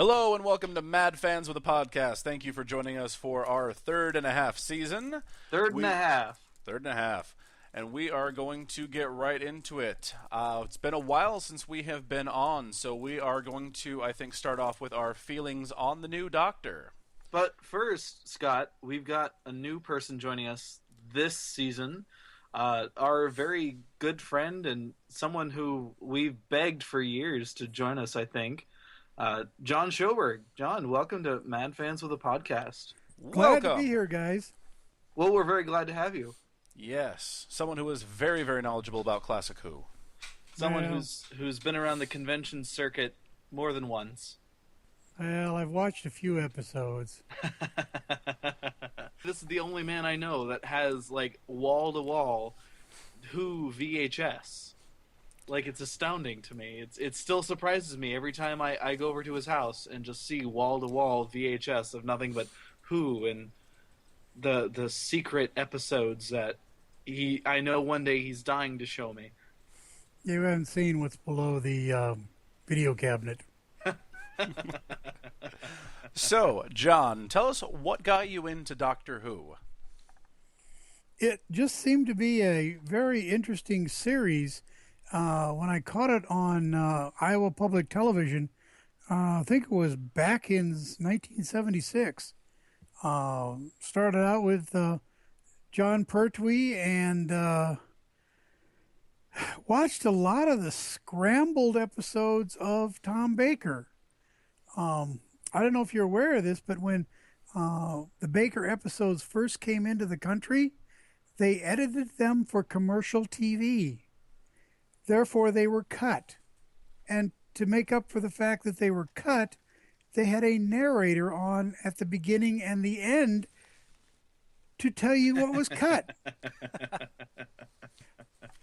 Hello and welcome to Mad Fans with a Podcast. Thank you for joining us for our third and a half season. Third and a half. And we are going to get right into it. It's been a while since we have been on, so we are going to, I think, start off with our feelings on the new Doctor. But first, Scott, we've got a new person joining us this season. Our very good friend and someone who we've begged for years to join us, I think. John Schoberg. John, welcome to Mad Fans with a Podcast. Glad to be here, guys. Well, we're very glad to have you. Yes, someone who is very, very knowledgeable about Classic Who. Someone who's been around the convention circuit more than once. Well, I've watched a few episodes. This is the only man I know that has, like, wall-to-wall Who VHS. Like, it's astounding to me. It still surprises me every time I go over to his house and just see wall-to-wall VHS of nothing but Who and the secret episodes that I know one day he's dying to show me. You haven't seen what's below the video cabinet. So, John, tell us what got you into Doctor Who. It just seemed to be a very interesting series. When I caught it on Iowa Public Television, I think it was back in 1976. Started out with John Pertwee and watched a lot of the scrambled episodes of Tom Baker. I don't know if you're aware of this, but when the Baker episodes first came into the country, they edited them for commercial TV. Therefore, they were cut. And to make up for the fact that they were cut, they had a narrator on at the beginning and the end to tell you what was cut.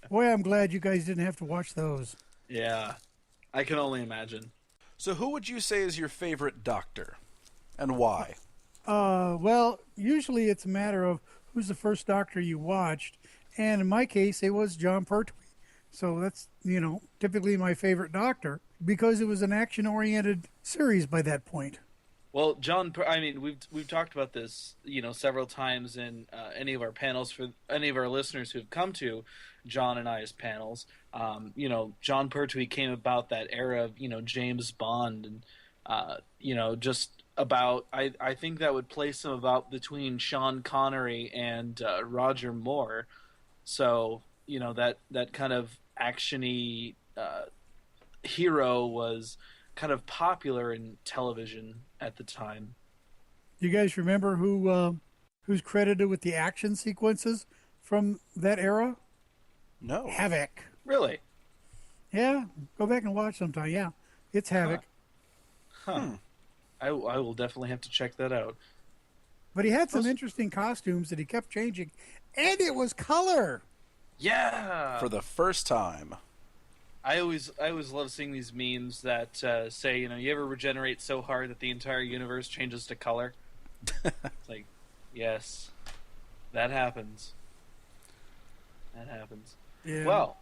Boy, I'm glad you guys didn't have to watch those. Yeah, I can only imagine. So who would you say is your favorite Doctor, and why? Well, usually it's a matter of who's the first Doctor you watched, and in my case, it was John Pertwee. So that's, typically my favorite Doctor, because it was an action-oriented series by that point. Well, John, I mean, we've talked about this, several times in any of our panels for any of our listeners who've come to John and I's panels. John Pertwee came about that era of, James Bond and, just about, I think that would place him about between Sean Connery and Roger Moore. So, that kind of action-y hero was kind of popular in television at the time. You guys remember who's credited with the action sequences from that era? No. Havoc. Really? Yeah, go back and watch sometime. Yeah, it's Havoc. I will definitely have to check that out. But he had some interesting costumes that he kept changing, and it was color. Yeah. For the first time. I always love seeing these memes that say, you ever regenerate so hard that the entire universe changes to color? It's like, yes, that happens. That happens. Yeah. Well,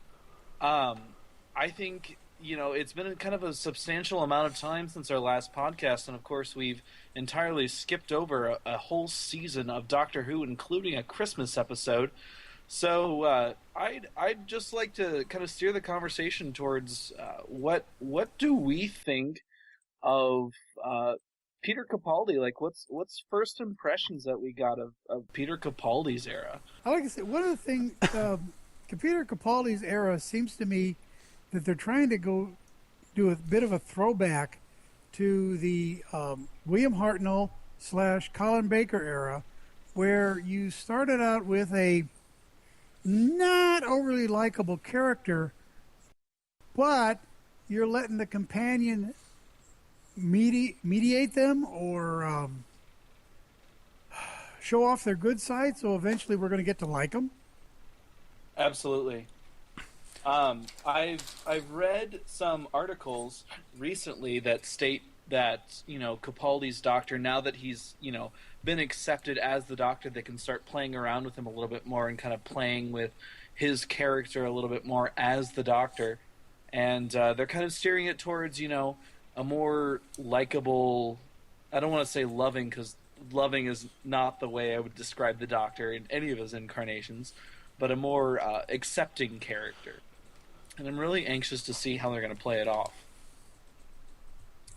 I think, it's been kind of a substantial amount of time since our last podcast, and of course we've entirely skipped over a whole season of Doctor Who, including a Christmas episode. So I'd just like to kind of steer the conversation towards what do we think of Peter Capaldi? Like, what's first impressions that we got of Peter Capaldi's era? I like to say, one of the things, Peter Capaldi's era seems to me that they're trying to go do a bit of a throwback to the William Hartnell / Colin Baker era, where you started out with a not overly likable character, but you're letting the companion mediate them or show off their good side, so eventually we're going to get to like them. Absolutely. I've read some articles recently that state that Capaldi's Doctor, now that he's been accepted as the Doctor, they can start playing around with him a little bit more and kind of playing with his character a little bit more as the Doctor, and they're kind of steering it towards a more likable. I don't want to say loving because loving is not the way I would describe the Doctor in any of his incarnations, but a more accepting character. And I'm really anxious to see how they're going to play it off.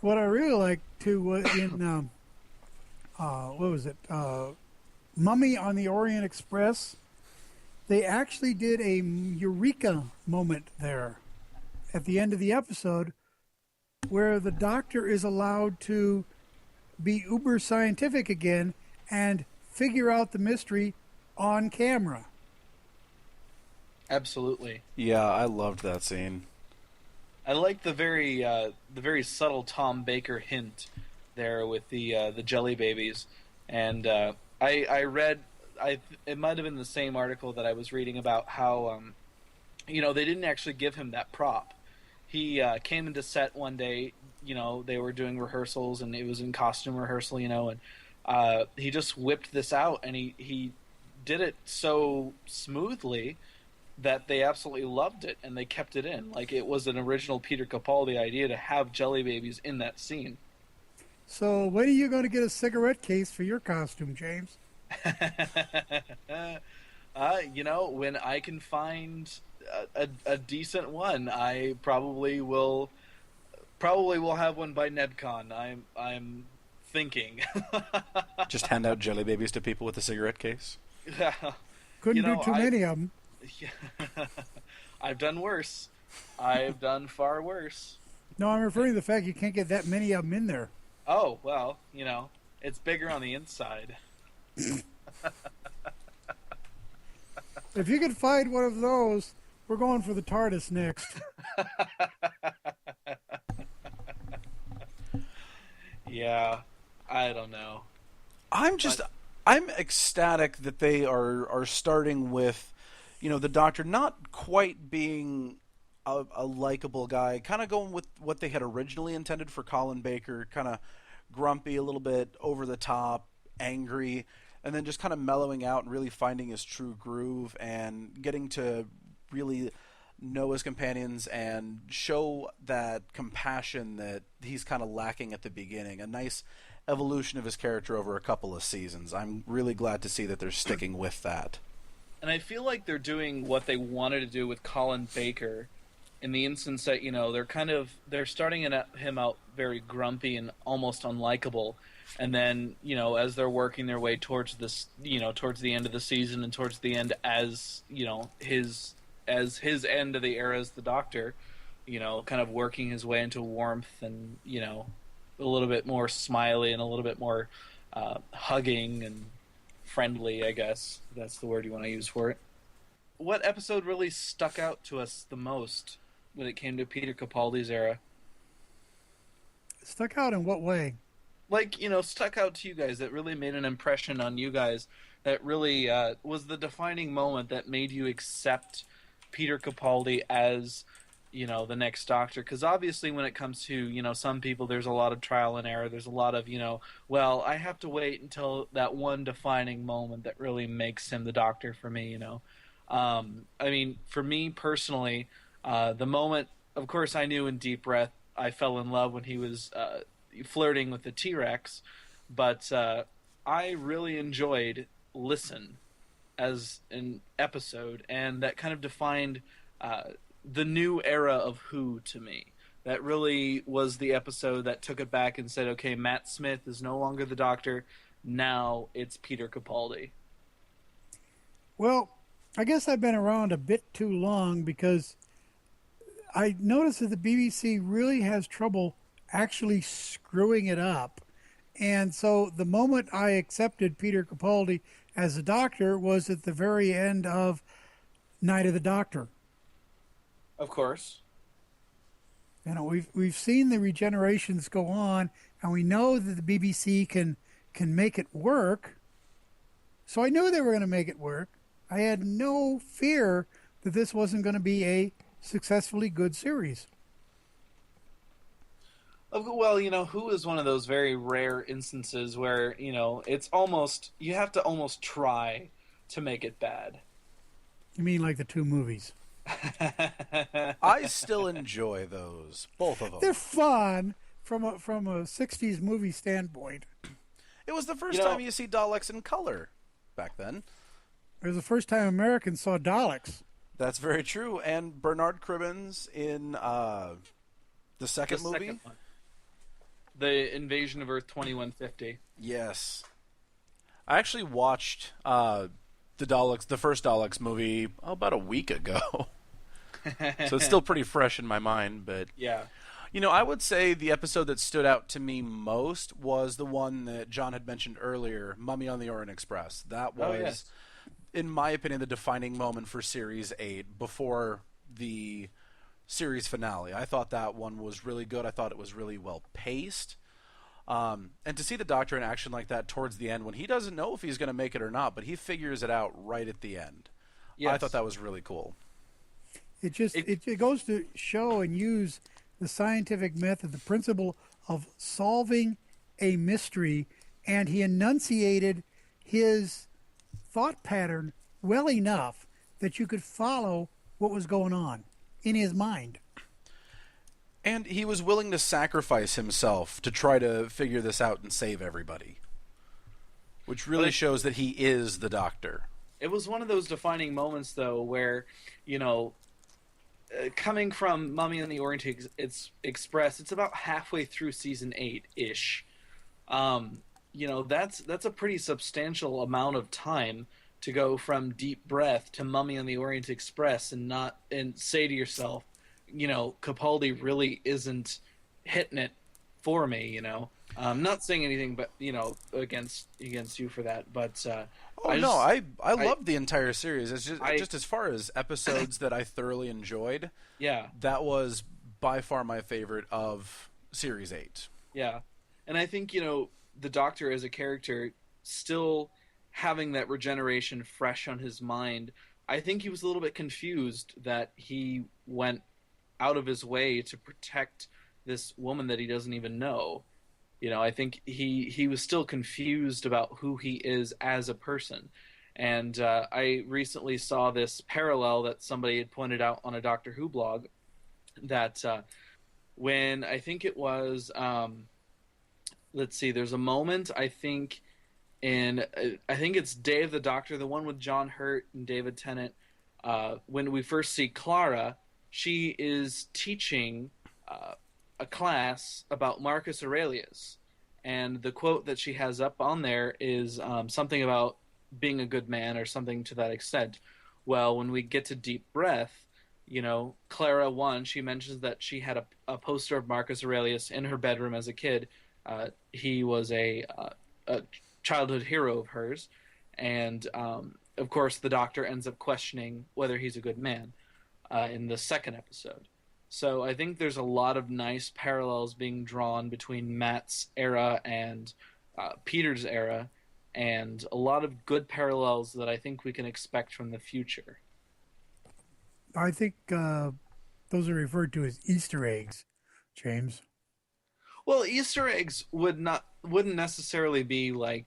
What I really like too was in what was it? Mummy on the Orient Express. They actually did a eureka moment there at the end of the episode where the Doctor is allowed to be uber scientific again and figure out the mystery on camera. Absolutely. Yeah, I loved that scene. I like the very subtle Tom Baker hint there with the jelly babies, and I read it might have been the same article that I was reading about how they didn't actually give him that prop. He came into set one day, they were doing rehearsals and it was in costume rehearsal, and he just whipped this out and he did it so smoothly that they absolutely loved it and they kept it in. Like it was an original Peter Capaldi idea to have jelly babies in that scene. So when are you going to get a cigarette case for your costume, James? When I can find a decent one, I probably will have one by NedCon. I'm thinking. Just hand out jelly babies to people with a cigarette case. Couldn't do too many of them. Yeah. I've done worse. I've done far worse. No, I'm referring to the fact you can't get that many of them in there. Oh, well, it's bigger on the inside. If you could find one of those, we're going for the TARDIS next. Yeah, I don't know. I'm ecstatic that they are starting with, the Doctor not quite being a likable guy, kind of going with what they had originally intended for Colin Baker, kind of grumpy, a little bit over the top, angry, and then just kind of mellowing out and really finding his true groove and getting to really know his companions and show that compassion that he's kind of lacking at the beginning. A nice evolution of his character over a couple of seasons. I'm really glad to see that they're sticking with that. And I feel like they're doing what they wanted to do with Colin Baker in the instance that, they're starting him out very grumpy and almost unlikable. And then, as they're working their way towards this, towards the end of the season and towards the end as his end of the era as the Doctor, kind of working his way into warmth and, a little bit more smiley and a little bit more hugging and friendly, I guess. That's the word you want to use for it. What episode really stuck out to us the most when it came to Peter Capaldi's era? Stuck out in what way? Like, stuck out to you guys, that really made an impression on you guys, that really was the defining moment that made you accept Peter Capaldi as, the next Doctor. Because obviously when it comes to, some people, there's a lot of trial and error. There's a lot of, well, I have to wait until that one defining moment that really makes him the Doctor for me, I mean, for me personally, the moment, of course, I knew in Deep Breath I fell in love when he was flirting with the T-Rex, but I really enjoyed Listen as an episode, and that kind of defined the new era of Who to me. That really was the episode that took it back and said, okay, Matt Smith is no longer the Doctor, now it's Peter Capaldi. Well, I guess I've been around a bit too long, because I noticed that the BBC really has trouble actually screwing it up. And so the moment I accepted Peter Capaldi as the Doctor was at the very end of Night of the Doctor. Of course. We've seen the regenerations go on, and we know that the BBC can make it work. So I knew they were going to make it work. I had no fear that this wasn't going to be a successfully good series. Well, Who is one of those very rare instances where, it's almost, you have to almost try to make it bad. You mean like the two movies? I still enjoy those, both of them. They're fun from a '60s movie standpoint. It was the You first time know, you see Daleks in color back then. It was the first time Americans saw Daleks. That's very true. And Bernard Cribbins in the the second movie. second one, the Invasion of Earth 2150. Yes, I actually watched the first Daleks movie about a week ago. So it's still pretty fresh in my mind. But Yeah. I would say the episode that stood out to me most was the one that John had mentioned earlier, Mummy on the Orient Express. That Oh was, yes. in my opinion, the defining moment for Series 8 before the series finale. I thought that one was really good. I thought it was really well paced. And to see the Doctor in action like that towards the end, when he doesn't know if he's going to make it or not, but he figures it out right at the end. I Yes. thought that was really cool. It goes to show and use the scientific method, the principle of solving a mystery, and he enunciated his thought pattern well enough that you could follow what was going on in his mind. And he was willing to sacrifice himself to try to figure this out and save everybody. Which really But shows that he is the Doctor. it was one of those defining moments, though, where you know, coming from Mummy and the Orient Express, it's about halfway through season 8-ish. That's a pretty substantial amount of time to go from Deep Breath to Mummy on the Orient Express and say to yourself, Capaldi really isn't hitting it for me. I'm not saying anything, but against you for that. But I loved the entire series. It's just as far as episodes that I thoroughly enjoyed. yeah, That was by far my favorite of Series 8. yeah, and I think the Doctor as a character still having that regeneration fresh on his mind. I think he was a little bit confused that he went out of his way to protect this woman that he doesn't even know. I think he was still confused about who he is as a person. And I recently saw this parallel that somebody had pointed out on a Doctor Who blog that when I think it was, let's see, there's a moment I think I think it's Day of the Doctor, the one with John Hurt and David Tennant. When we first see Clara, she is teaching a class about Marcus Aurelius, and the quote that she has up on there is something about being a good man or something to that extent. Well, when we get to Deep Breath, Clara, she mentions that she had a poster of Marcus Aurelius in her bedroom as a kid. He was a childhood hero of hers, and of course the Doctor ends up questioning whether he's a good man in the second episode. So I think there's a lot of nice parallels being drawn between Matt's era and Peter's era, and a lot of good parallels that I think we can expect from the future. I think those are referred to as Easter eggs, James. Well, Easter eggs wouldn't necessarily be like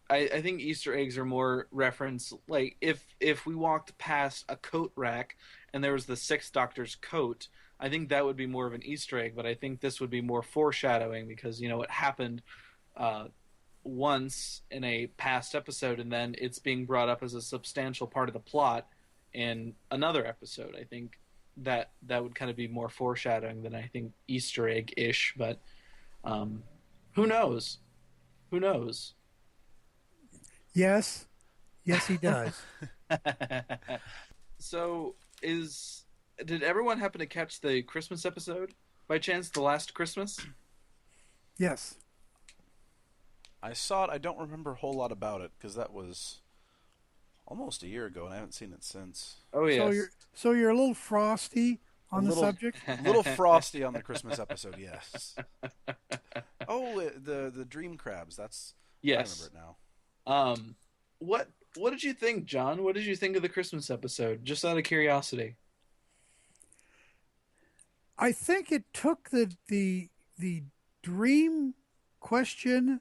I think Easter eggs are more reference, like if we walked past a coat rack and there was the Sixth Doctor's coat, I think that would be more of an Easter egg. But I think this would be more foreshadowing because it happened once in a past episode, and then it's being brought up as a substantial part of the plot in another episode. I think that would kind of be more foreshadowing than I think Easter egg ish. But who knows? Who knows? Yes, he does. So did everyone happen to catch the Christmas episode by chance? The last Christmas? Yes. I saw it. I don't remember a whole lot about it because that was almost a year ago, and I haven't seen it since. Oh yes. So you're a little frosty on the little, subject. A little frosty on the Christmas episode, yes. Oh, the dream crabs. Yes. I remember it now. What did you think, John? What did you think of the Christmas episode? Just out of curiosity. I think it took the dream question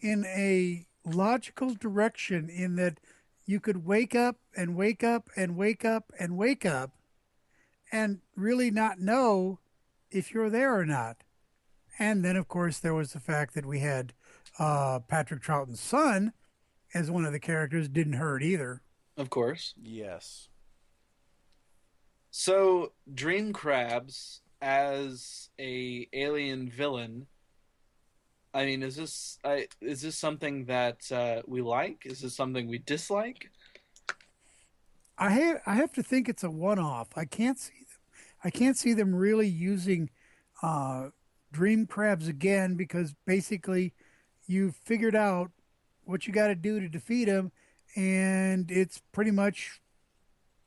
in a logical direction, in that you could wake up and wake up and wake up and wake up and really not know if you're there or not. And then, of course, there was the fact that we had Patrick Troughton's son as one of the characters. Didn't hurt either. Of course. Yes. So, Dream Crabs as a alien villain. I mean, is this something that we like? Is this something we dislike? I have to think it's a one-off. I can't see them really using uh, dream crabs again because basically you've figured out what you got to do to defeat them, and it's pretty much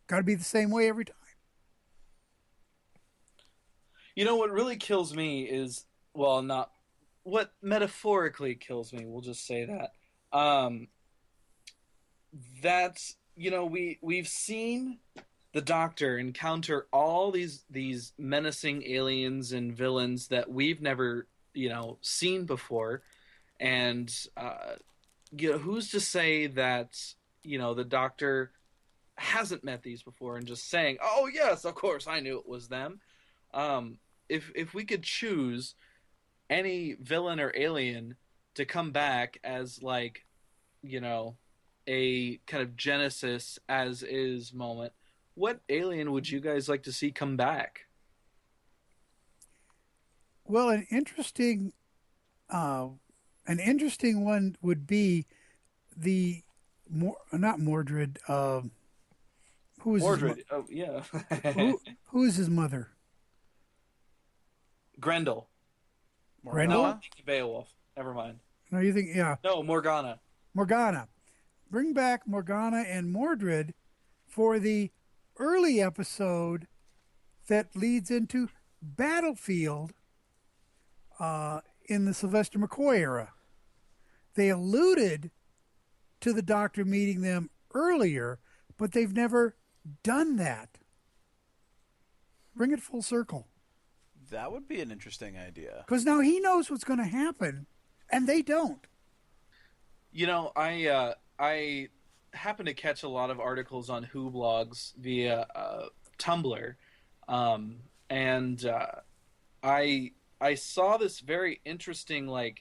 got to be the same way every time. You know what really kills me is, well, not what metaphorically kills me. We'll just say that. Um, that we've seen the Doctor encounter all these menacing aliens and villains that we've never seen before, and who's to say that the Doctor hasn't met these before and just saying, "Oh yes, of course, I knew it was them." If we could choose any villain or alien to come back as like a kind of Genesis as is moment, what alien would you guys like to see come back? Well, uh, an interesting one would be the not Mordred. Who is Mordred. Oh yeah. who is his mother? Grendel. No, Grendel? I'm thinking Beowulf. Never mind. No, you think yeah, No, Morgana. Morgana. Bring back Morgana and Mordred for the early episode that leads into Battlefield in the Sylvester McCoy era. They alluded to the Doctor meeting them earlier, but they've never done that. Bring it full circle. That would be an interesting idea. Because now he knows what's going to happen, and they don't. I happen to catch a lot of articles on Who blogs via Tumblr, and I saw this very interesting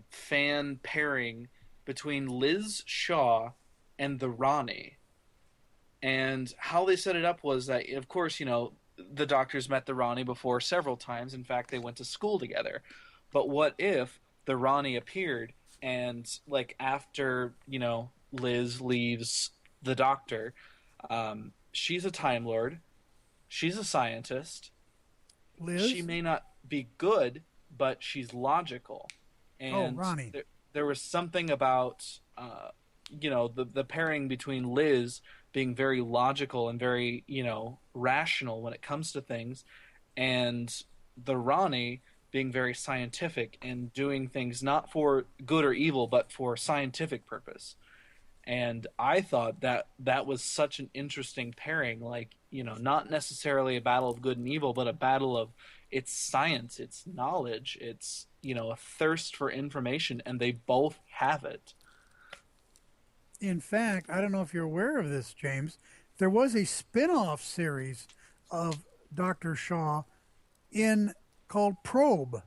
fan pairing between Liz Shaw and the Ronnie, and how they set it up was that, of course, the Doctors met the Ronnie before several times. In fact, they went to school together. But what if the Ronnie appeared and, after, Liz leaves the Doctor, she's a Time Lord, she's a scientist, Liz? she may not be good, but she's logical. And Ronnie. There was something about, the pairing between Liz being very logical and very, rational when it comes to things, and the Ronnie being very scientific and doing things not for good or evil, but for scientific purpose. And I thought that was such an interesting pairing, not necessarily a battle of good and evil, but a battle of it's science, it's knowledge, it's, a thirst for information, and they both have it. In fact, I don't know if you're aware of this, James. There was a spin-off series of Dr. Shaw called Probe,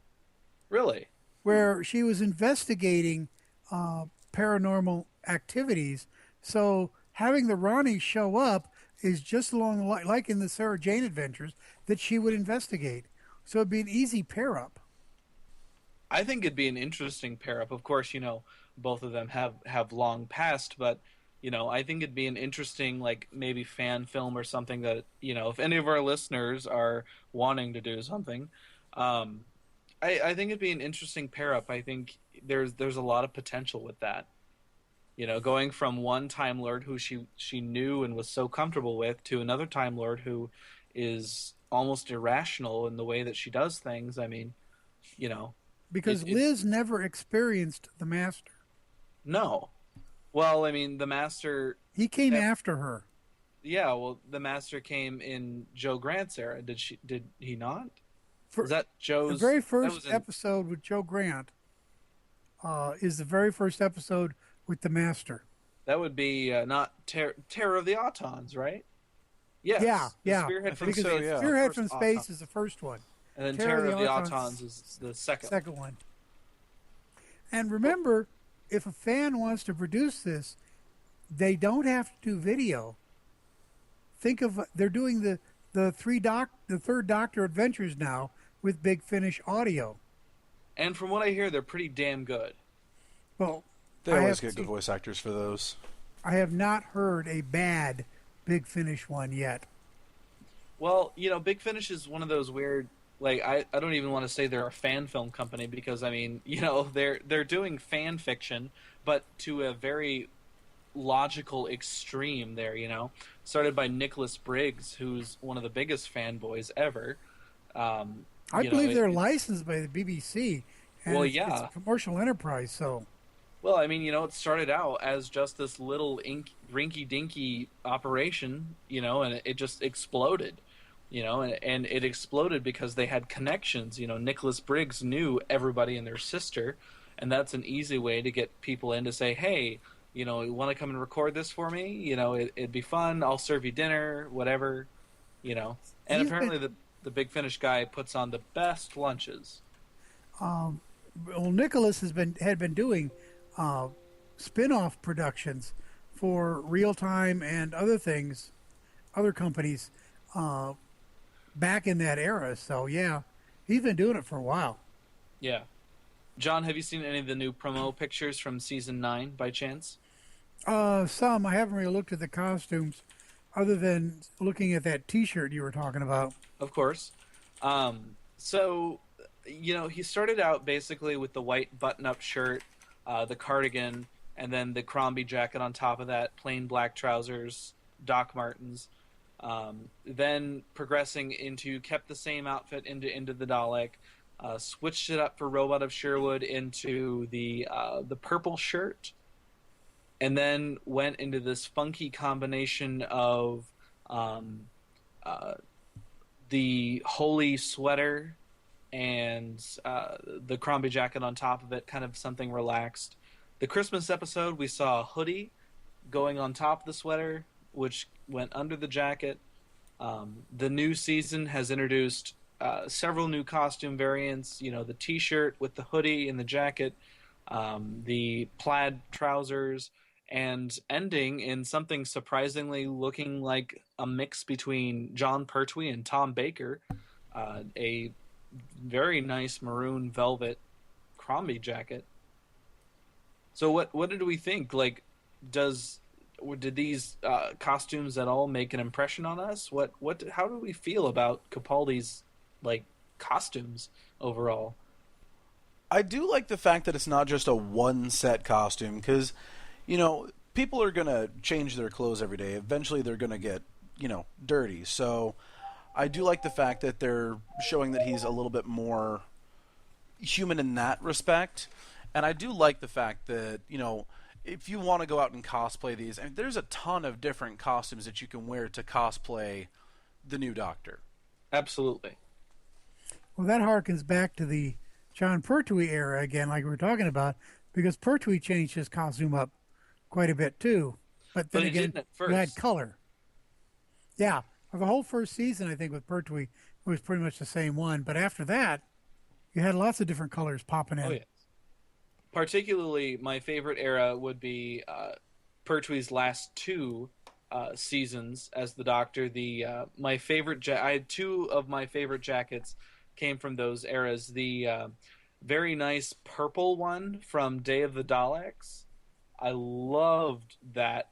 Really? where she was investigating paranormal activities. So having the Ronnie show up is just along the line, like in the Sarah Jane Adventures, that she would investigate. So it'd be an easy pair-up. I think it'd be an interesting pair up. Of course, both of them have long passed, but I think it'd be an interesting, maybe fan film or something that, if any of our listeners are wanting to do something, I think it'd be an interesting pair up. I think there's a lot of potential with that. Going from one Time Lord who she knew and was so comfortable with to another Time Lord who is almost irrational in the way that she does things. I mean, Because Liz never experienced the Master. No. Well, I mean, the Master... He came after her. Yeah, well, the Master came in Joe Grant's era. Did he not? Is that The Joe's... very first episode with Joe Grant is the very first episode with the Master. That would be not Terror of the Autons, right? Yes. Yeah. Spearhead from Because Space. yeah. Spearhead First from Space Auton. is the first one. And then Terror Terror of of the the Autons, Autons is the second. second one. And remember, if a fan wants to produce this, they don't have to do video. Think of they're doing the third Doctor Adventures now with Big Finish audio. And from what I hear, they're pretty damn good. Well, They I always have get good voice actors for those. I have not heard a bad Big Finish one yet. Well, Big Finish is one of those weird. Like I don't even want to say they're a fan film company because I mean they're doing fan fiction, but to a very logical extreme there. Started by Nicholas Briggs, who's one of the biggest fanboys ever. I believe they're licensed by the BBC, and Well, it's yeah. a commercial enterprise. So Well, I mean, it started out as just this little rinky-dinky operation, and it just exploded, and it exploded because they had connections. Nicholas Briggs knew everybody and their sister, and that's an easy way to get people in to say, hey, you want to come and record this for me? It'd be fun. I'll serve you dinner, whatever, And He's apparently the Big Finish guy puts on the best lunches. well, Nicholas had been doing spin-off productions for Real Time and other things, other companies back in that era. So yeah, he's been doing it for a while. Yeah. John, have you seen any of the new promo pictures from season 9 by chance? Some. I haven't really looked at the costumes, other than looking at that T-shirt you were talking about. Of course. So, he started out basically with the white button-up shirt, the cardigan, and then the Crombie jacket on top of that, plain black trousers, Doc Martens. Then progressing kept the same outfit into the Dalek, switched it up for Robot of Sherwood into the purple shirt, and then went into this funky combination of the holy sweater and the Crombie jacket on top of it, kind of something relaxed. The Christmas episode, we saw a hoodie going on top of the sweater, which went under the jacket. The new season has introduced several new costume variants. The T-shirt with the hoodie and the jacket, the plaid trousers, and ending in something surprisingly looking like a mix between John Pertwee and Tom Baker, a very nice maroon velvet Crombie jacket. So what did we think? Like, did these costumes at all make an impression on us? How do we feel about Capaldi's costumes overall? I do like the fact that it's not just a one set costume because, people are going to change their clothes every day. Eventually they're going to get, dirty. So I do like the fact that they're showing that he's a little bit more human in that respect. And I do like the fact that, if you want to go out and cosplay these, there's a ton of different costumes that you can wear to cosplay the new Doctor. Absolutely. Well, that harkens back to the John Pertwee era again, like we were talking about, because Pertwee changed his costume up quite a bit too. But then again, you had color. Yeah, for the whole first season, I think with Pertwee, it was pretty much the same one. But after that, you had lots of different colors popping in. Oh, yes. Particularly, my favorite era would be Pertwee's last two seasons as the Doctor. My favorite, I had two of my favorite jackets came from those eras. The very nice purple one from Day of the Daleks. I loved that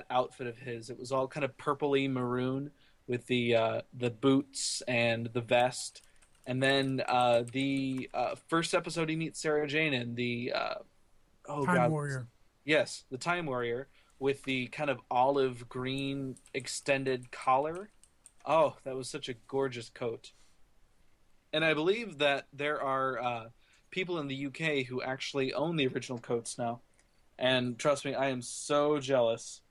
outfit of his. It was all kind of purpley maroon with the boots and the vest. And then the first episode he meets Sarah Jane in the Time Warrior. Yes, the Time Warrior with the kind of olive green extended collar. Oh, that was such a gorgeous coat. And I believe that there are people in the UK who actually own the original coats now. And trust me, I am so jealous.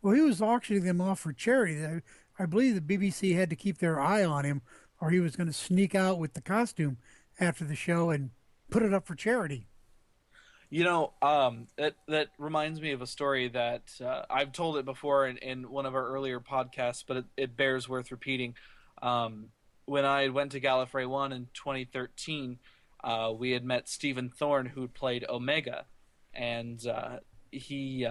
Well, he was auctioning them off for charity. I believe the BBC had to keep their eye on him, or he was going to sneak out with the costume after the show and put it up for charity. That reminds me of a story that I've told it before in one of our earlier podcasts, but it bears worth repeating. when I went to Gallifrey 1 in 2013, we had met Stephen Thorne, who played Omega, and he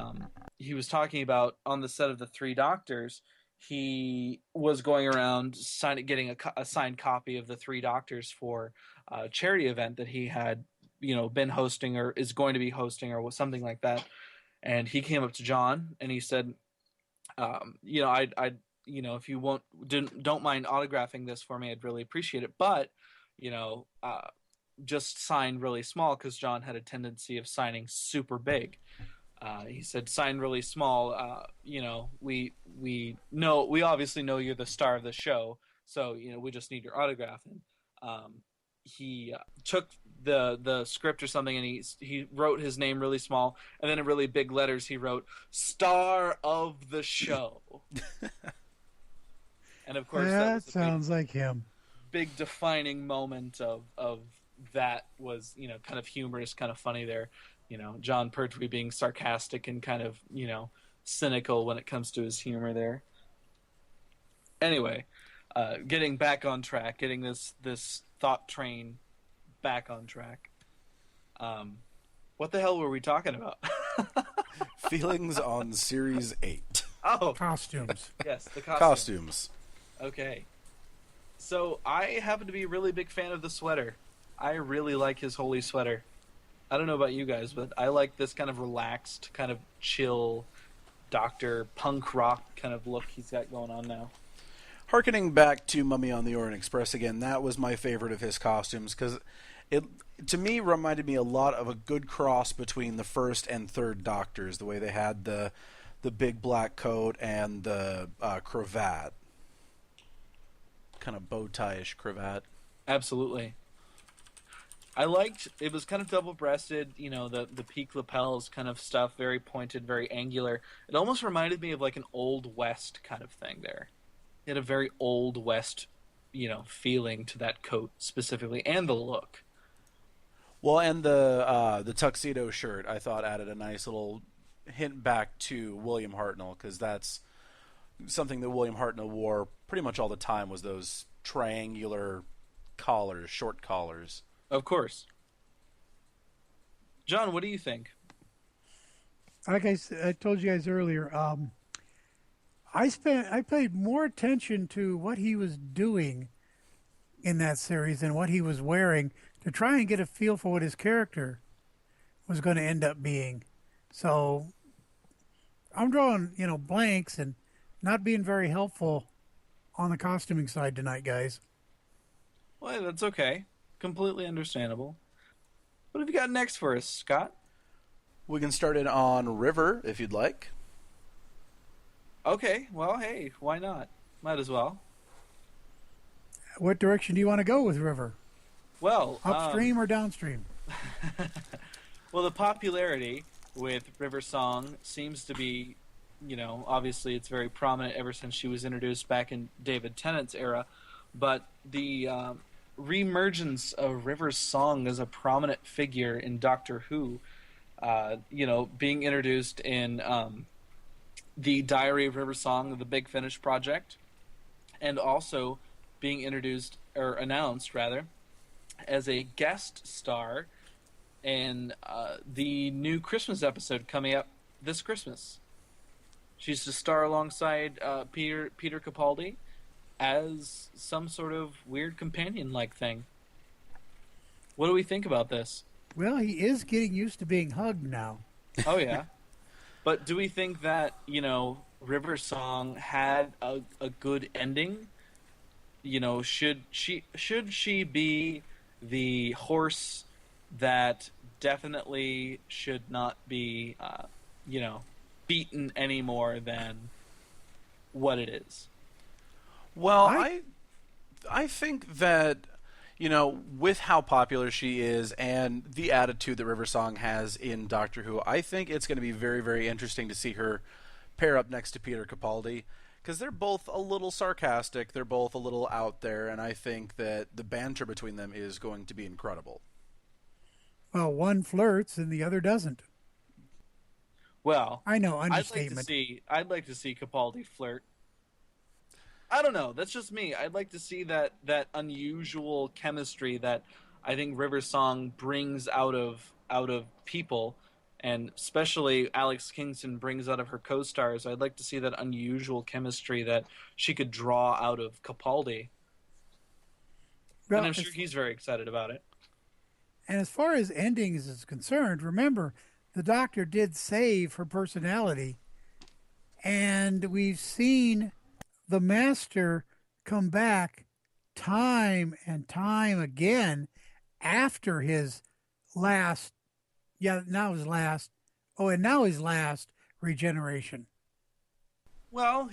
he was talking about on the set of the Three Doctors. He was going around getting a signed copy of the Three Doctors for a charity event that he had, been hosting or is going to be hosting or something like that. And he came up to John and he said, if you don't mind autographing this for me, I'd really appreciate it. But, you know, uh, just sign really small because John had a tendency of signing super big. He said, "Sign really small. We obviously know you're the star of the show, so we just need your autograph." And he took the script or something, and he wrote his name really small, and then in really big letters he wrote "Star of the Show." And of course, that That was a big, sounds like him. big defining moment of that was kind of humorous, kind of funny there. John Pertwee being sarcastic and kind of cynical when it comes to his humor there. Anyway, getting back on track, getting this thought train back on track. What the hell were we talking about? Feelings on Series 8. Oh, Costumes. yes, the Costumes. Okay. So I happen to be a really big fan of the sweater. I really like his holy sweater. I don't know about you guys, but I like this kind of relaxed, kind of chill, doctor punk rock kind of look he's got going on now. Harkening back to Mummy on the Orient Express again, that was my favorite of his costumes because it, to me, reminded me a lot of a good cross between the first and third Doctors. The way they had the big black coat and the cravat, kind of bow tie-ish cravat. Absolutely. I liked it was kind of double-breasted, the peak lapels kind of stuff, very pointed, very angular. It almost reminded me of like an Old West kind of thing there. It had a very Old West, feeling to that coat specifically, and the look. Well, and the tuxedo shirt I thought added a nice little hint back to William Hartnell because that's something that William Hartnell wore pretty much all the time was those triangular collars, short collars. Of course. John, what do you think? Like I told you guys earlier, I paid more attention to what he was doing in that series than what he was wearing to try and get a feel for what his character was going to end up being. So I'm drawing, blanks and not being very helpful on the costuming side tonight, guys. Well, that's okay. Completely understandable. What have you got next for us, Scott? We can start it on River if you'd like. Okay, well, hey, why not? Might as well. What direction do you want to go with River? Well, Upstream or downstream? well, the popularity with River Song seems to be, obviously it's very prominent ever since she was introduced back in David Tennant's era, but the reemergence of River's Song as a prominent figure in Doctor Who, being introduced in the Diary of River Song, the Big Finish project, and also being introduced, or announced rather, as a guest star in the new Christmas episode coming up this Christmas. She's to star alongside Peter Capaldi as some sort of weird companion-like thing. What do we think about this? Well, he is getting used to being hugged now. Oh, yeah. But do we think that, River Song had a good ending? Should she be the horse that definitely should not be, beaten any more than what it is? Well, I think that, with how popular she is and the attitude that River Song has in Doctor Who, I think it's going to be very, very interesting to see her pair up next to Peter Capaldi because they're both a little sarcastic, they're both a little out there, and I think that the banter between them is going to be incredible. Well, one flirts and the other doesn't. Well, I know, understatement. I'd like to see Capaldi flirt. I don't know. That's just me. I'd like to see that unusual chemistry that I think River Song brings out of people, and especially Alex Kingston brings out of her co-stars. I'd like to see that unusual chemistry that she could draw out of Capaldi, and Well, I'm sure he's very excited about it. and as far as endings is concerned, remember the Doctor did save her personality, and we've seen the Master come back time and time again after his last, yeah, now his last, oh, and now his last regeneration. Well,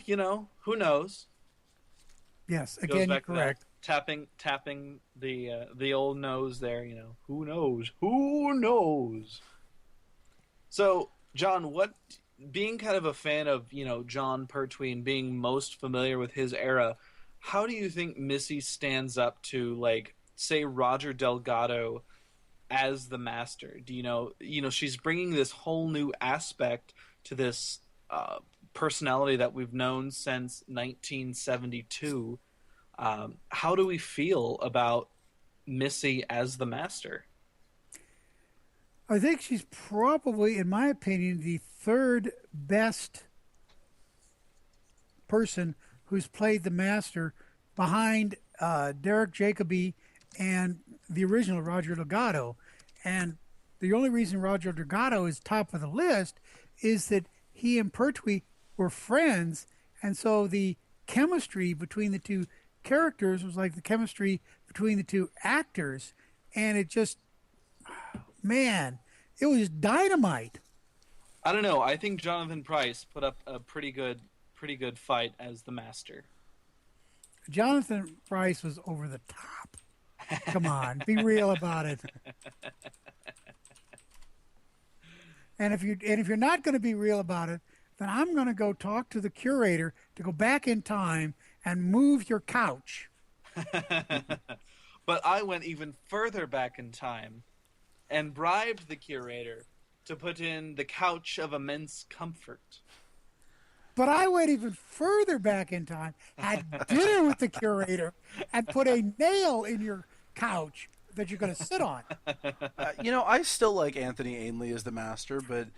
who knows? Yes, Goes again, you're back to that correct. tapping the old nose there. Who knows? Who knows? So, John, what being kind of a fan of John Pertwee and being most familiar with his era, how do you think Missy stands up to, like, say, Roger Delgado as the Master? Do she's bringing this whole new aspect to this personality that we've known since 1972. How do we feel about Missy as the Master? I think she's probably, in my opinion, the third best person who's played the Master behind Derek Jacobi and the original Roger Delgado. And the only reason Roger Delgado is top of the list is that he and Pertwee were friends, and so the chemistry between the two characters was like the chemistry between the two actors, and it just, man, it was dynamite. I don't know. I think Jonathan Pryce put up a pretty good fight as the Master. Jonathan Price was over the top. Come on, be real about it. And if you're not going to be real about it, then I'm going to go talk to the curator to go back in time and move your couch. But I went even further back in time and bribed the curator to put in the couch of immense comfort. But I went even further back in time, had dinner with the curator, and put a nail in your couch that you're going to sit on. I still like Anthony Ainley as the Master, but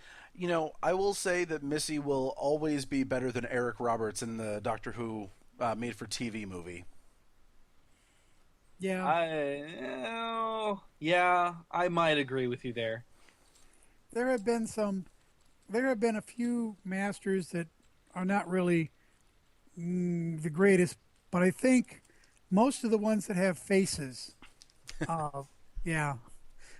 I will say that Missy will always be better than Eric Roberts in the Doctor Who made-for-TV movie. Yeah. I might agree with you there. There have been a few masters that are not really the greatest, but I think most of the ones that have faces, yeah,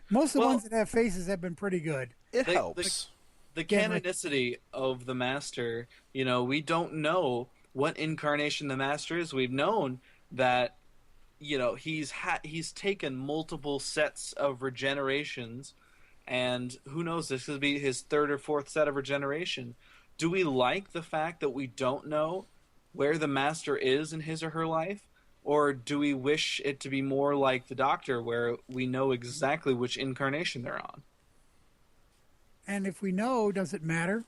most of the ones that have faces have been pretty good. It helps. The canonicity of the Master, we don't know what incarnation the Master is. We've known that, he's taken multiple sets of regenerations, and who knows, this could be his third or fourth set of regeneration. Do we like the fact that we don't know where the Master is in his or her life? Or do we wish it to be more like the Doctor, where we know exactly which incarnation they're on? And if we know, does it matter?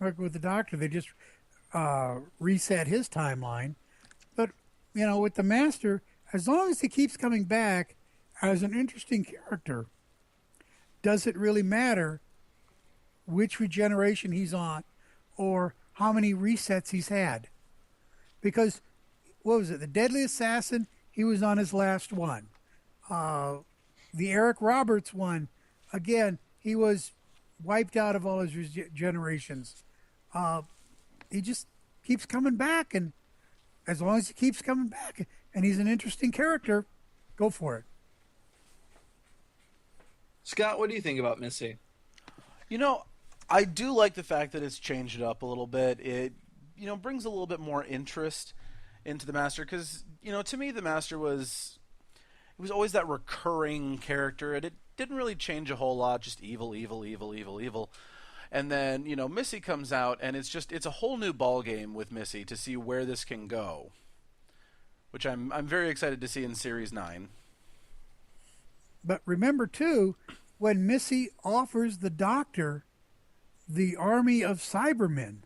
Like with the Doctor, they just reset his timeline. But, with the Master, as long as he keeps coming back as an interesting character, does it really matter which regeneration he's on or how many resets he's had? Because, what was it, the Deadly Assassin, he was on his last one. The Eric Roberts one, again, he was wiped out of all his regenerations. He just keeps coming back, and as long as he keeps coming back and he's an interesting character, go for it. Scott, what do you think about Missy? I do like the fact that it's changed it up a little bit. It, brings a little bit more interest into the Master, because, to me the Master was always that recurring character, and it didn't really change a whole lot, just evil, evil, evil, evil, evil. And then, Missy comes out, and it's a whole new ball game with Missy to see where this can go, which I'm very excited to see in Series 9. But remember, too, when Missy offers the Doctor the army of Cybermen,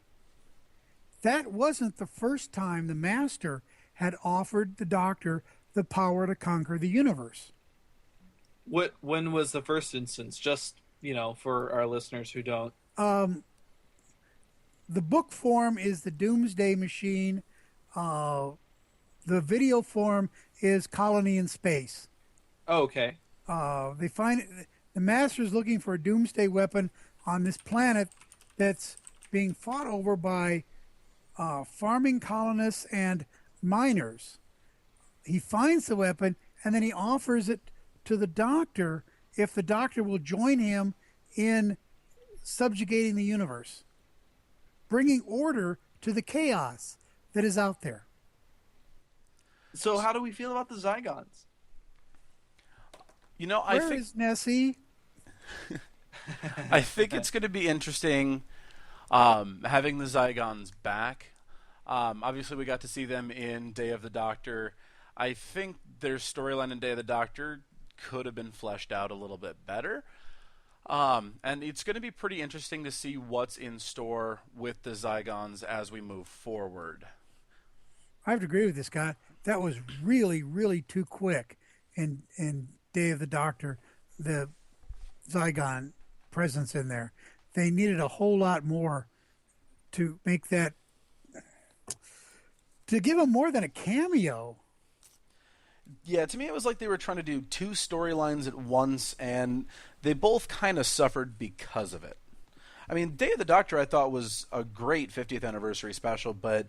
that wasn't the first time the Master had offered the Doctor the power to conquer the universe. When was the first instance? Just for our listeners who don't. Um, the book form is the Doomsday Machine. Uh, the video form is Colony in Space. Oh, okay. They find the Master's looking for a doomsday weapon on this planet that's being fought over by farming colonists and miners. He finds the weapon and then he offers it to the Doctor if the Doctor will join him in subjugating the universe, bringing order to the chaos that is out there. So how do we feel about the Zygons? Where is Nessie? I think it's going to be interesting having the Zygons back. Obviously, we got to see them in Day of the Doctor. I think their storyline in Day of the Doctor could have been fleshed out a little bit better. And it's going to be pretty interesting to see what's in store with the Zygons as we move forward. I have to agree with this guy. That was really, really too quick in Day of the Doctor, the Zygon presence in there. They needed a whole lot more to make that, to give them more than a cameo. Yeah, to me it was like they were trying to do two storylines at once, and they both kind of suffered because of it. I mean, Day of the Doctor I thought was a great 50th anniversary special, but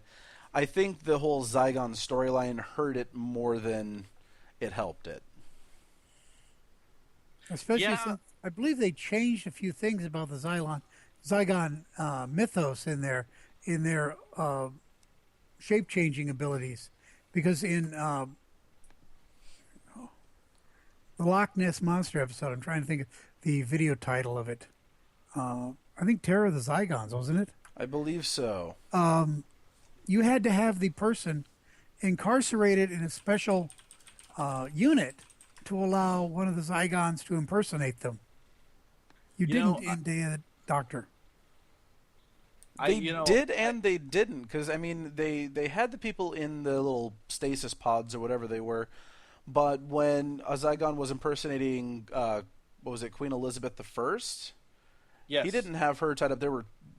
I think the whole Zygon storyline hurt it more than it helped it. Especially since I believe they changed a few things about the Zygon mythos in their shape-changing abilities. Because in the Loch Ness Monster episode, I'm trying to think of the video title of it. I think Terror of the Zygons, wasn't it? I believe so. You had to have the person incarcerated in a special unit to allow one of the Zygons to impersonate them. You didn't in Day of the Doctor. They did and they didn't, because I mean they had the people in the little stasis pods or whatever they were, but when a Zygon was impersonating what was it, Queen Elizabeth I? Yes. He didn't have her tied up.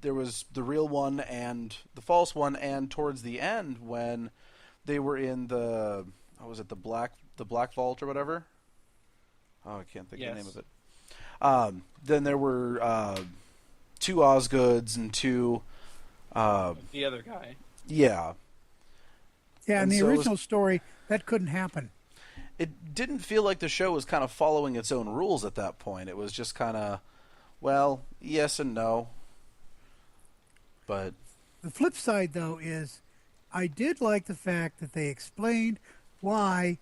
There was the real one and the false one, and towards the end when they were in the the Black Vault or whatever. Oh, I can't think of the name of it. Then there were two Osgoods and two. The other guy. Yeah. Yeah, in the original story, that couldn't happen. It didn't feel like the show was kind of following its own rules at that point. It was just kind of, well, yes and no. But the flip side, though, is I did like the fact that they explained why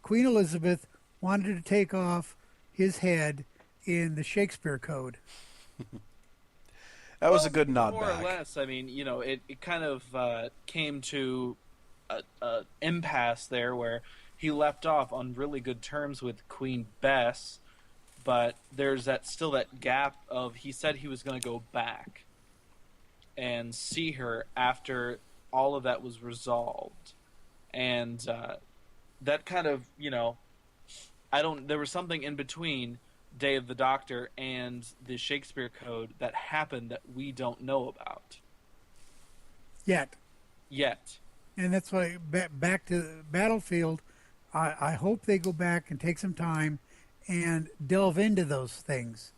Queen Elizabeth wanted to take off his head in the Shakespeare Code. That was a good nod more back. More or less. I mean, it kind of came to a impasse there where he left off on really good terms with Queen Bess, but there's still that gap of he said he was going to go back and see her after all of that was resolved. And that kind of, there was something in between Day of the Doctor and the Shakespeare Code that happened that we don't know about. Yet. And that's why, back to Battlefield, I hope they go back and take some time and delve into those things.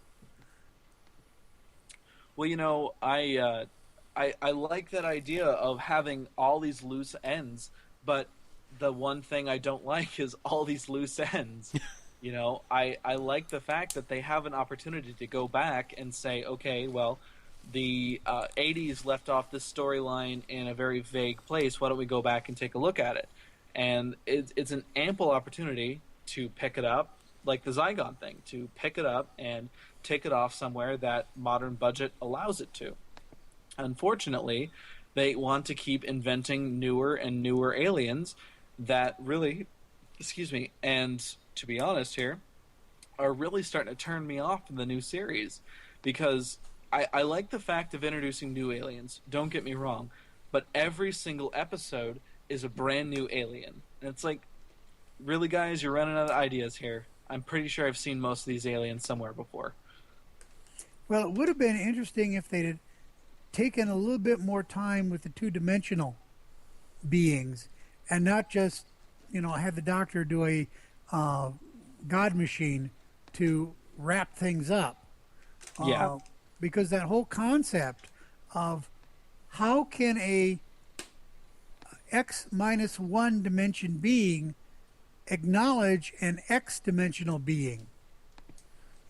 Well, I like that idea of having all these loose ends, but the one thing I don't like is all these loose ends. I like the fact that they have an opportunity to go back and say, okay, well, the 80s left off this storyline in a very vague place. Why don't we go back and take a look at it? And it's an ample opportunity to pick it up, like the Zygon thing, to pick it up and take it off somewhere that modern budget allows it to. Unfortunately, they want to keep inventing newer and newer aliens that really, and to be honest here, are really starting to turn me off from the new series, because I like the fact of introducing new aliens, don't get me wrong, but every single episode is a brand new alien. And it's like, really, guys, you're running out of ideas here. I'm pretty sure I've seen most of these aliens somewhere before. Well, it would have been interesting if they'd taken a little bit more time with the two-dimensional beings and not just, have the Doctor do a God machine to wrap things up. Yeah. Because that whole concept of how can a x minus one dimension being acknowledge an x dimensional being?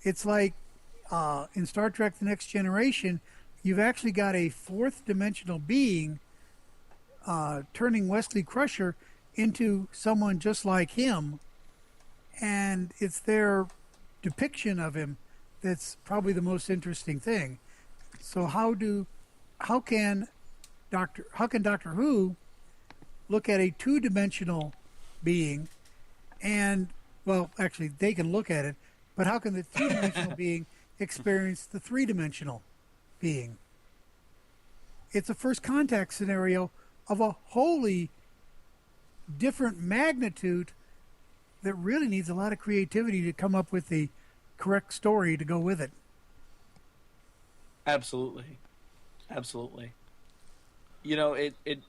It's like in Star Trek The Next Generation, you've actually got a fourth dimensional being turning Wesley Crusher into someone just like him, and it's their depiction of him that's probably the most interesting thing. So how can Doctor Who look at a two-dimensional being and, well, actually they can look at it, but how can the two-dimensional being experience the three-dimensional being? It's a first contact scenario of a wholly different magnitude that really needs a lot of creativity to come up with the correct story to go with it. Absolutely.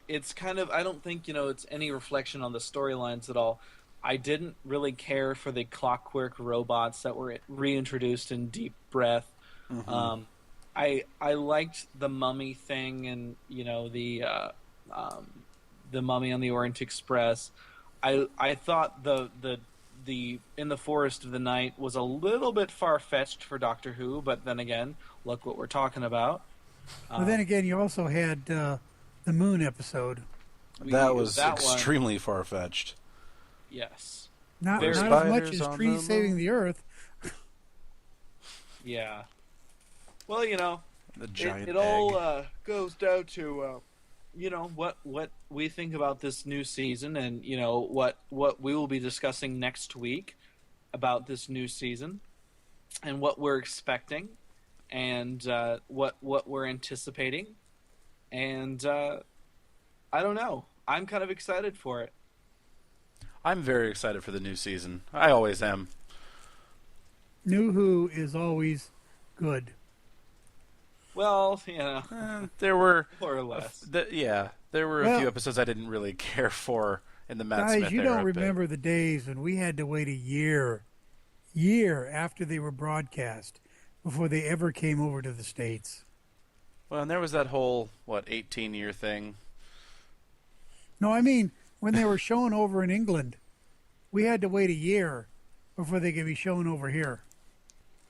It's kind of, I don't think, it's any reflection on the storylines at all. I didn't really care for the clockwork robots that were reintroduced in Deep Breath. Mm-hmm. I liked the mummy thing and, the mummy on the Orient Express. I thought the In the Forest of the Night was a little bit far-fetched for Doctor Who, but then again, look what we're talking about. But then again, you also had the Moon episode. That was extremely far-fetched. Yes. Not as much as trees saving the Earth. Yeah. Well, the giant it all goes down to what we think about this new season, and what we will be discussing next week about this new season, and what we're expecting, and what we're anticipating, and I don't know. I'm kind of excited for it. I'm very excited for the new season. I always am. New Who is always good. Well, there were more or less. There were a few episodes I didn't really care for in the Matt Smith era. Guys, you don't remember the days when we had to wait a year after they were broadcast before they ever came over to the States. Well, and there was that whole 18-year thing. No, I mean when they were shown over in England, we had to wait a year before they could be shown over here.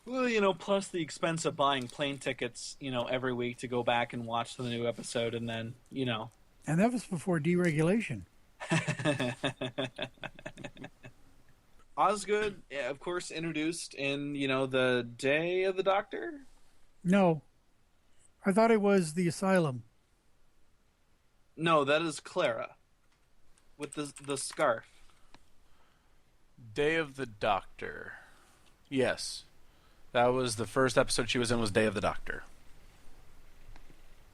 Well, plus the expense of buying plane tickets, every week to go back and watch the new episode, and then, And that was before deregulation. Osgood, of course, introduced in, the Day of the Doctor? No. I thought it was the Asylum. No, that is Clara. With the scarf. Day of the Doctor. Yes. That was the first episode she was in, was Day of the Doctor.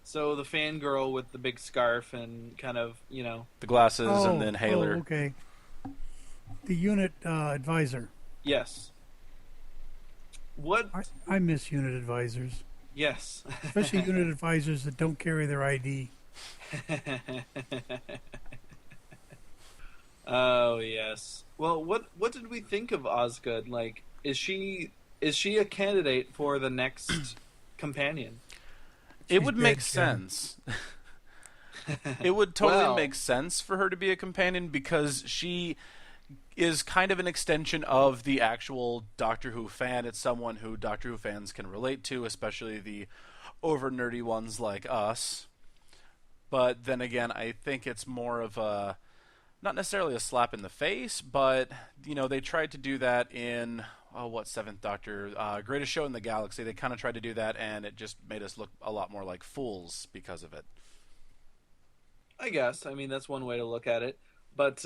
So the fangirl with the big scarf and kind of, the glasses and the inhaler. Oh, okay. The unit advisor. Yes. What? I miss unit advisors. Yes. Especially unit advisors that don't carry their ID. Oh, yes. Well, what did we think of Osgood? Like, is she a candidate for the next companion? It would make sense. It would totally make sense for her to be a companion because she is kind of an extension of the actual Doctor Who fan. It's someone who Doctor Who fans can relate to, especially the over nerdy ones like us. But then again, I think it's more of a, not necessarily a slap in the face, but they tried to do that in Seventh Doctor, Greatest Show in the Galaxy. They kind of tried to do that, and it just made us look a lot more like fools because of it. I guess. I mean, that's one way to look at it. But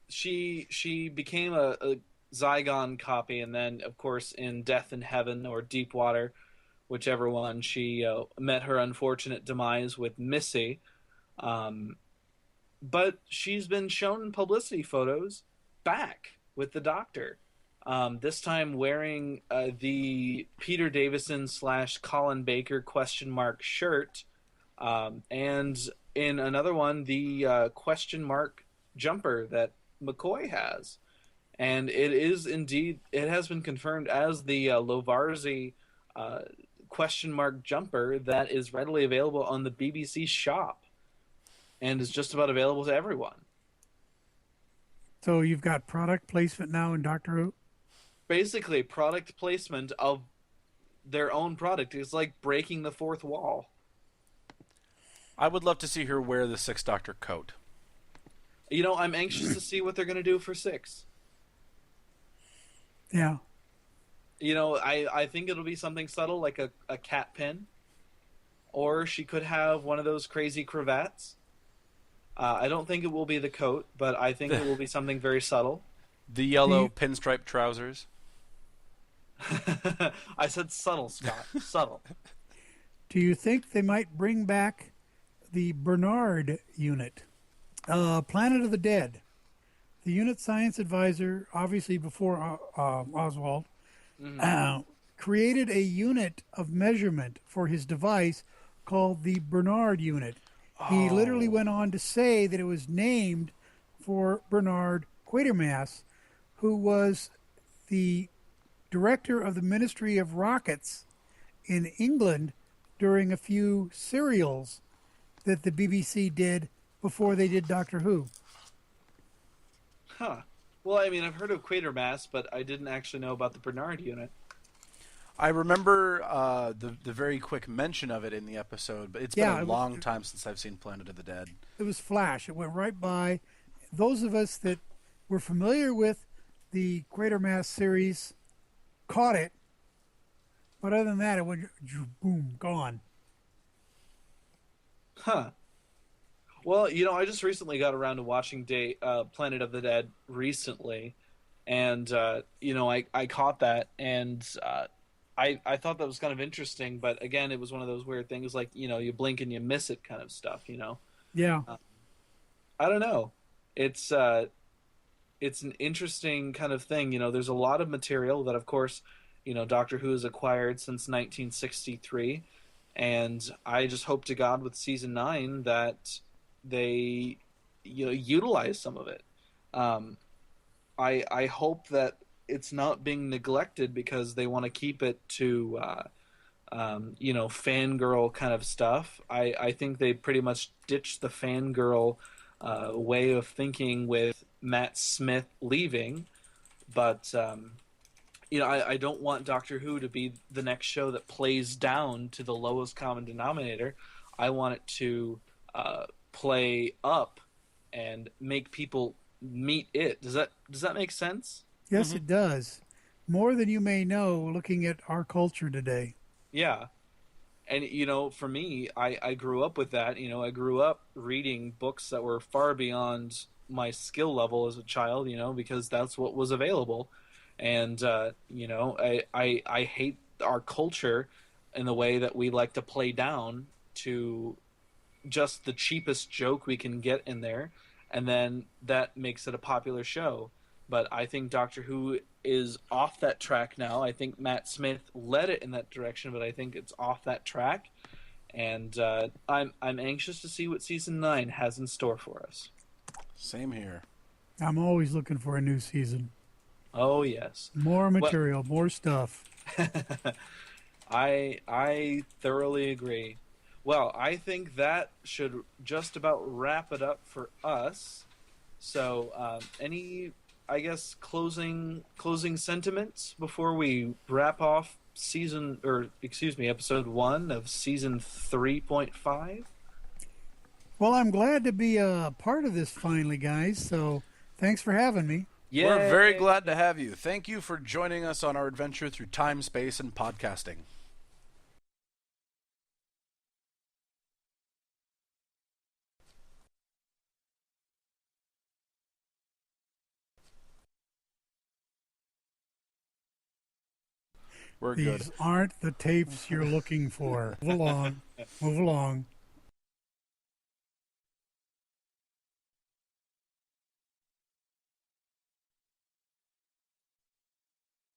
she became a Zygon copy, and then, of course, in Death in Heaven or Deep Water, whichever one, she met her unfortunate demise with Missy. Um, but she's been shown in publicity photos back with the Doctor. This time wearing the Peter Davison slash Colin Baker question mark shirt, and in another one the question mark jumper that McCoy has. And it is indeed, it has been confirmed as the Lovarzi uh, question mark jumper that is readily available on the BBC shop and is just about available to everyone. So you've got product placement now in Doctor Who? Basically, product placement of their own product is like breaking the fourth wall. I would love to see her wear the Sixth Doctor coat. You know, I'm anxious to see what they're going to do for 6. Yeah. You know, I think it'll be something subtle like a cat pin. Or she could have one of those crazy cravats. I don't think it will be the coat, but I think it will be something very subtle. The yellow pinstripe trousers. I said subtle, Scott. Subtle. Do you think they might bring back the Bernard unit? Planet of the Dead. The unit science advisor, obviously before Oswald, created a unit of measurement for his device called the Bernard unit. He literally went on to say that it was named for Bernard Quatermass, who was the director of the Ministry of Rockets in England during a few serials that the BBC did before they did Doctor Who. Huh. Well, I mean, I've heard of Quatermass, but I didn't actually know about the Bernard unit. I remember the very quick mention of it in the episode, but it's been a long time since I've seen Planet of the Dead. It was flash. It went right by. Those of us that were familiar with the Quatermass series caught it, but other than that, it went boom, gone. Huh. Well, you know, I just recently got around to watching Planet of the Dead recently, and you know, I caught that, and I thought that was kind of interesting, but again, it was one of those weird things, like, you know, you blink and you miss it kind of stuff, you know. Yeah. I don't know. It's an interesting kind of thing, you know. There's a lot of material that, of course, you know, Doctor Who has acquired since 1963, and I just hope to God with season 9 that they, you know, utilize some of it. I hope that it's not being neglected because they want to keep it to you know, fangirl kind of stuff. I think they pretty much ditched the fangirl way of thinking with Matt Smith leaving, but you know, I don't want Doctor Who to be the next show that plays down to the lowest common denominator. I want it to play up and make people meet it. Does that make sense? Yes, it does. More than you may know, looking at our culture today. Yeah. And, you know, for me, I grew up with that. You know, I grew up reading books that were far beyond my skill level as a child, you know, because that's what was available. And, you know, I hate our culture in the way that we like to play down to just the cheapest joke we can get in there. And then that makes it a popular show. But I think Doctor Who is off that track now. I think Matt Smith led it in that direction, but I think it's off that track. And I'm anxious to see what season 9 has in store for us. Same here. I'm always looking for a new season. Oh yes, More material, more stuff. I thoroughly agree. Well, I think that should just about wrap it up for us. So, any, I guess, closing sentiments before we wrap off episode 1 of season 3.5? Well, I'm glad to be a part of this finally, guys. So thanks for having me. Yay. We're very glad to have you. Thank you for joining us on our adventure through time, space, and podcasting. We're good. These aren't the tapes you're looking for. Move along. Move along.